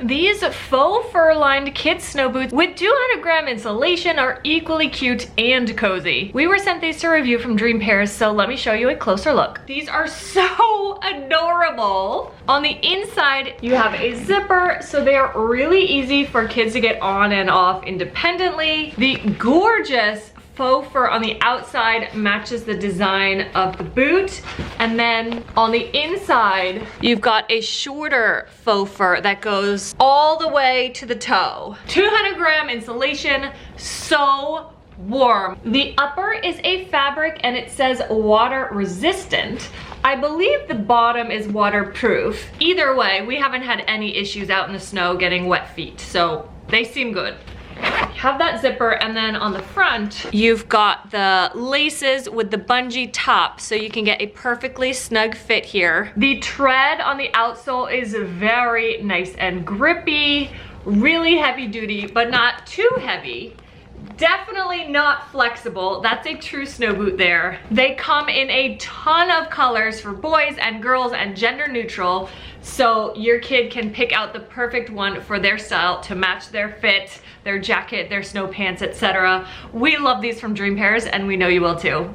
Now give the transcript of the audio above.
These faux fur-lined kids snow boots with 200-gram insulation are equally cute and cozy. We were sent these to review from Dream Pairs, so let me show you a closer look. These are so adorable. On the inside, you have a zipper, so they are really easy for kids to get on and off independently. The gorgeous faux fur on the outside matches the design of the boot, and then on the inside you've got a shorter faux fur that goes all the way to the toe. 200-gram insulation, so warm. The upper is a fabric and it says water resistant. I believe the bottom is waterproof. Either way, we haven't had any issues out in the snow getting wet feet, so they seem good. Have that zipper, and then on the front you've got the laces with the bungee top, so you can get a perfectly snug fit here. The tread on the outsole is very nice and grippy, really heavy duty but not too heavy. Definitely not flexible. That's a true snow boot there. They come in a ton of colors for boys and girls and gender neutral, so your kid can pick out the perfect one for their style to match their fit, their jacket, their snow pants, etc. We love these from Dream Pairs, and we know you will too.